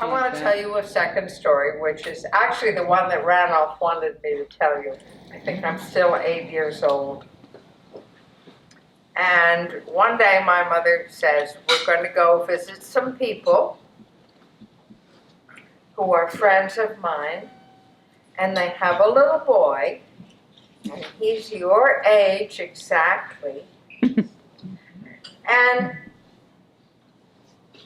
I want to tell you a second story, which is actually the one that Randolph wanted me to tell you. I think I'm still 8 years old. And one day my mother says, we're going to go visit some people who are friends of mine, and they have a little boy, and he's your age exactly, and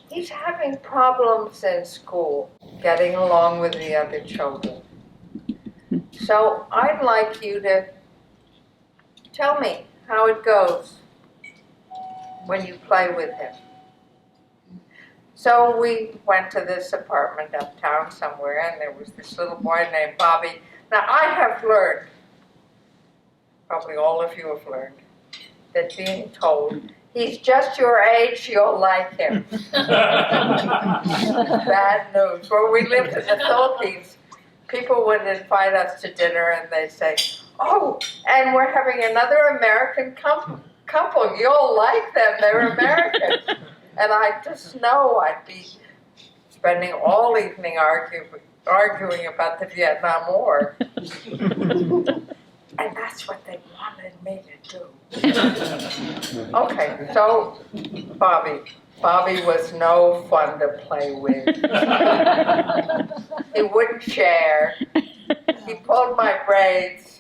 he's having problems in school, getting along with the other children. So I'd like you to tell me how it goes when you play with him. So we went to this apartment uptown somewhere, and there was this little boy named Bobby. Now I have learned, probably all of you have learned, that being told, he's just your age, you'll like him. Bad news. When we lived in the Philippines, people would invite us to dinner and they'd say, oh, and we're having another American couple. You'll like them, they're Americans. And I just know I'd be spending all evening arguing about the Vietnam War. And that's what they wanted me to do. Okay, so Bobby was no fun to play with. He wouldn't share. He pulled my braids.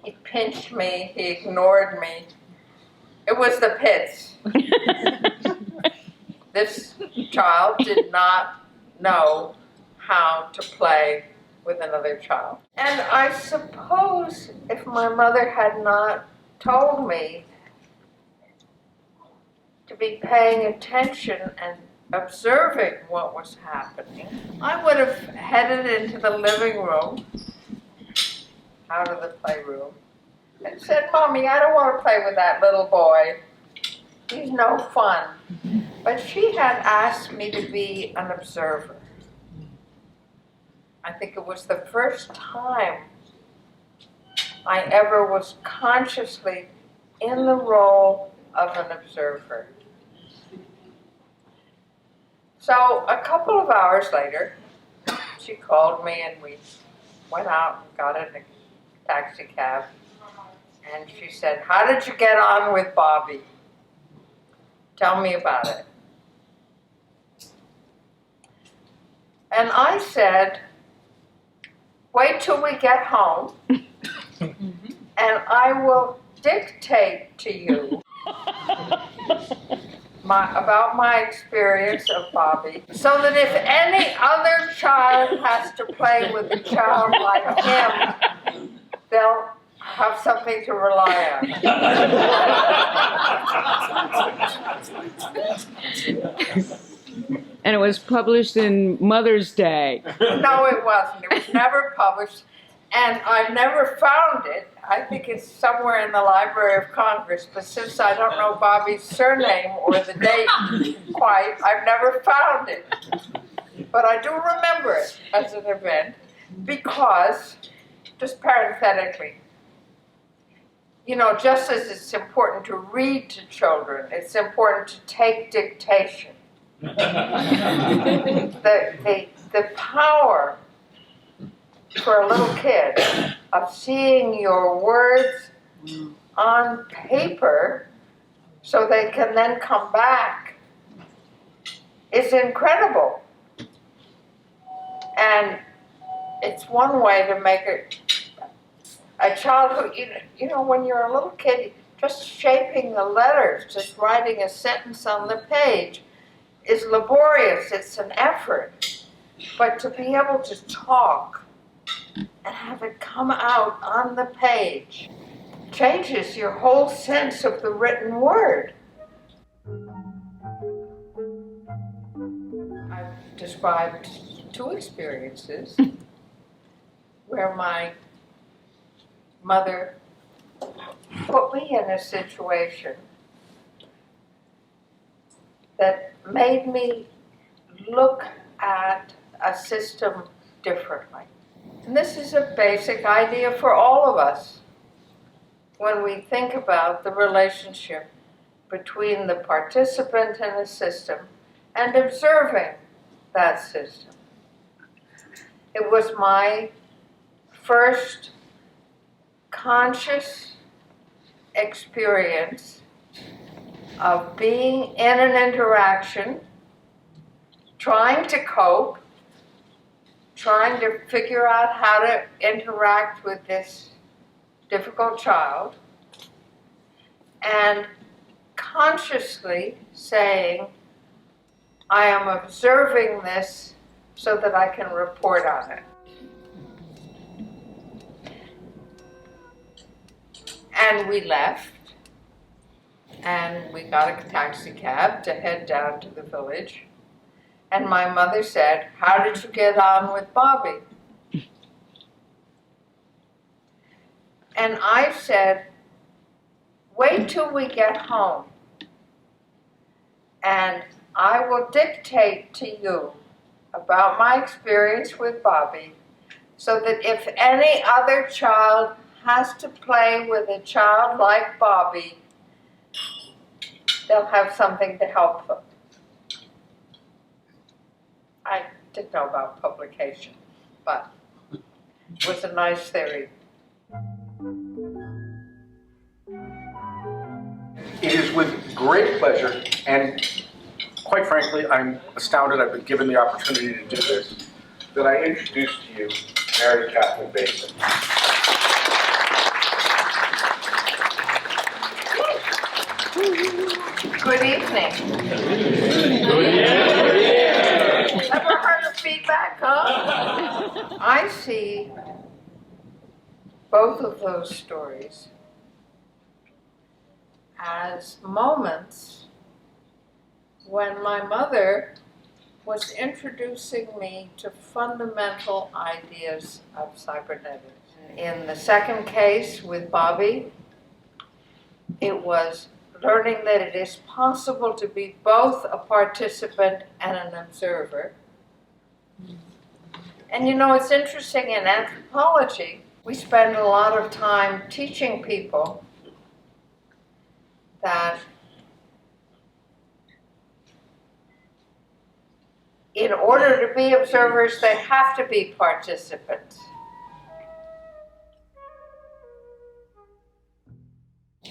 He pinched me. He ignored me. It was the pits. This child did not know how to play with another child. And I suppose if my mother had not told me to be paying attention and observing what was happening, I would have headed into the living room, out of the playroom, and said, Mommy, I don't want to play with that little boy. He's no fun. But she had asked me to be an observer. I think it was the first time I ever was consciously in the role of an observer. So a couple of hours later, she called me and we went out and got in a taxi cab. And she said, how did you get on with Bobby? Tell me about it. And I said, wait till we get home, and I will dictate to you about my experience of Bobby, so that if any other child has to play with a child like him, they'll have something to rely on. And it was published in Mother's Day. No, it wasn't. It was never published, and I've never found it. I think it's somewhere in the Library of Congress, but since I don't know Bobby's surname or the date quite, I've never found it. But I do remember it as an event because, just parenthetically, you know, just as it's important to read to children, it's important to take dictation. The power for a little kid of seeing your words on paper so they can then come back is incredible. And it's one way to make it a child who, you know, when you're a little kid, just shaping the letters, just writing a sentence on the page is laborious, it's an effort. But to be able to talk and have it come out on the page changes your whole sense of the written word. I've described 2 experiences where my mother put me in a situation that made me look at a system differently. And this is a basic idea for all of us when we think about the relationship between the participant in a system and observing that system. It was my first conscious experience of being in an interaction, trying to cope, trying to figure out how to interact with this difficult child, and consciously saying, I am observing this so that I can report on it. And we left, and we got a taxi cab to head down to the village. And my mother said, how did you get on with Bobby? And I said, wait till we get home, and I will dictate to you about my experience with Bobby, so that if any other child has to play with a child like Bobby, they'll have something to help them. I didn't know about publication, but it was a nice theory. It is with great pleasure, and quite frankly, I'm astounded I've been given the opportunity to do this, that I introduce to you Mary Catherine Bateson. Good evening. Ever heard of feedback, huh? I see both of those stories as moments when my mother was introducing me to fundamental ideas of cybernetics. In the second case with Bobby, it was learning that it is possible to be both a participant and an observer. And you know, it's interesting, in anthropology, we spend a lot of time teaching people that in order to be observers, they have to be participants.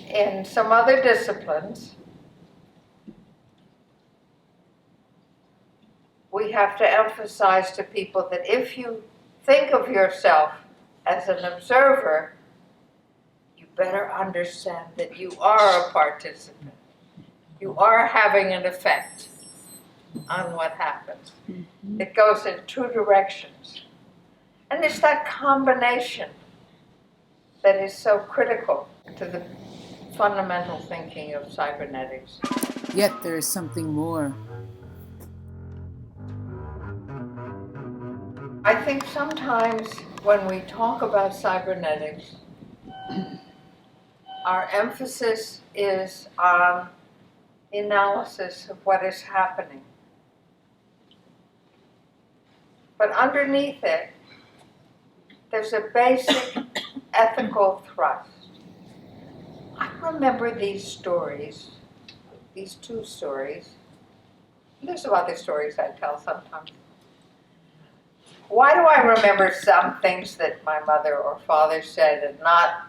In some other disciplines, we have to emphasize to people that if you think of yourself as an observer, you better understand that you are a participant. You are having an effect on what happens. Mm-hmm. It goes in two directions. And it's that combination that is so critical to the fundamental thinking of cybernetics. Yet there is something more. I think sometimes when we talk about cybernetics, our emphasis is on the analysis of what is happening. But underneath it, there's a basic ethical thrust. I remember these stories, these two stories. There's some other stories I tell sometimes. Why do I remember some things that my mother or father said and not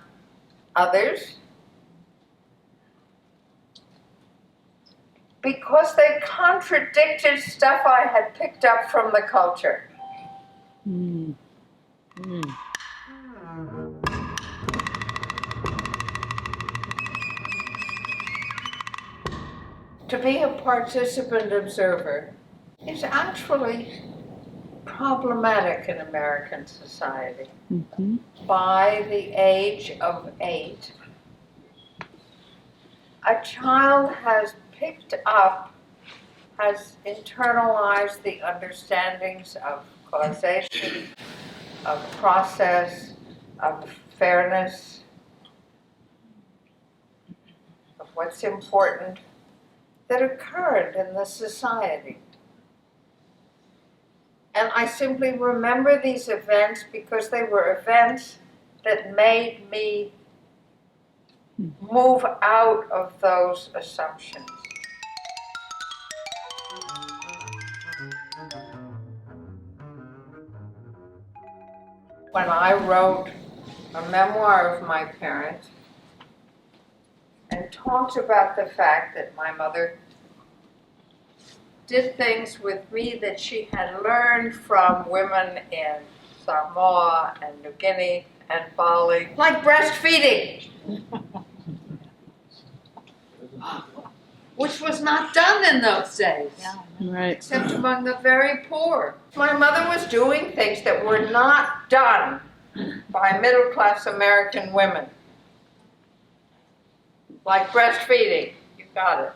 others? Because they contradicted stuff I had picked up from the culture. Mm. Mm. To be a participant observer is actually problematic in American society. Mm-hmm. By the age of 8, a child has picked up, has internalized the understandings of causation, of process, of fairness, of what's important, that occurred in the society. And I simply remember these events because they were events that made me move out of those assumptions. when I wrote a memoir of my parents and talked about the fact that my mother did things with me that she had learned from women in Samoa and New Guinea and Bali, like breastfeeding, which was not done in those days, Right. except among the very poor. My mother was doing things that were not done by middle-class American women, like breastfeeding. You got it.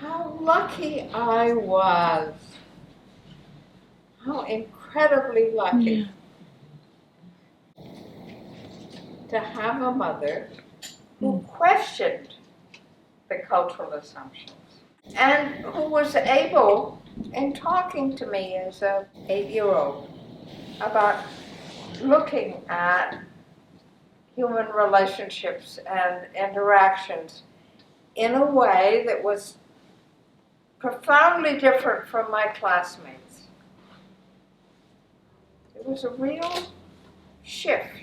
How lucky I was. How incredibly lucky to have a mother who questioned the cultural assumptions and who was able, in talking to me as an 8-year-old, about looking at human relationships and interactions in a way that was profoundly different from my classmates. It was a real shift.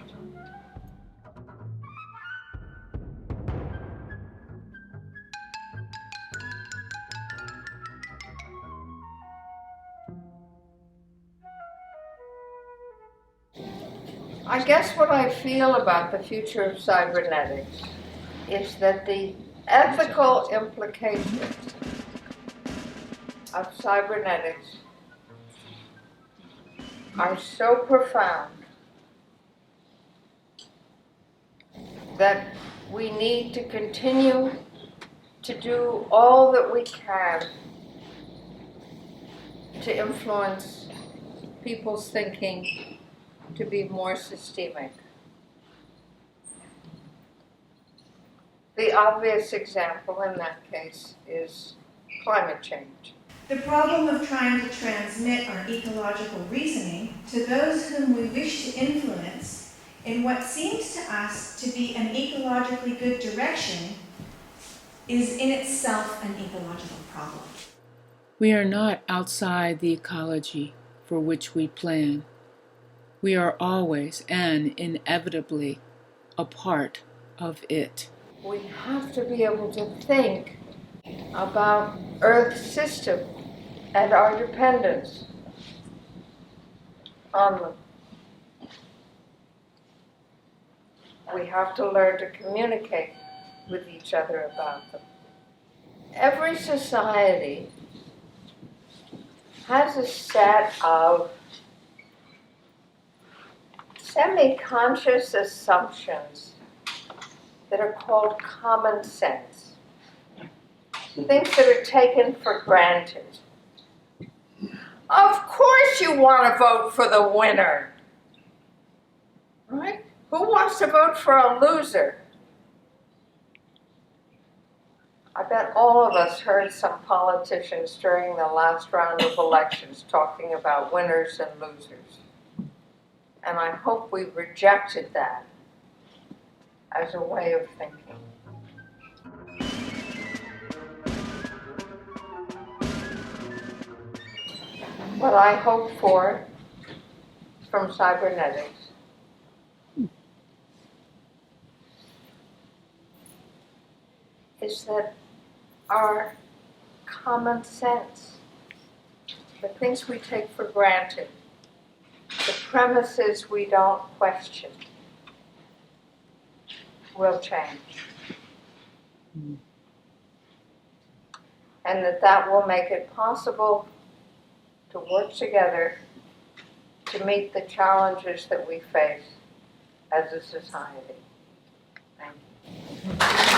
I guess what I feel about the future of cybernetics is that the ethical implications of cybernetics are so profound that we need to continue to do all that we can to influence people's thinking to be more systemic. The obvious example in that case is climate change. The problem of trying to transmit our ecological reasoning to those whom we wish to influence in what seems to us to be an ecologically good direction is in itself an ecological problem. We are not outside the ecology for which we plan. We are always and inevitably a part of it. We have to be able to think about Earth's system and our dependence on them. We have to learn to communicate with each other about them. Every society has a set of semi-conscious assumptions that are called common sense. Things that are taken for granted. Of course you want to vote for the winner, right? Who wants to vote for a loser? I bet all of us heard some politicians during the last round of elections talking about winners and losers. And I hope we rejected that as a way of thinking. What I hope for from cybernetics is that our common sense, the things we take for granted, the premises we don't question, will change. And that will make it possible to work together to meet the challenges that we face as a society. Thank you.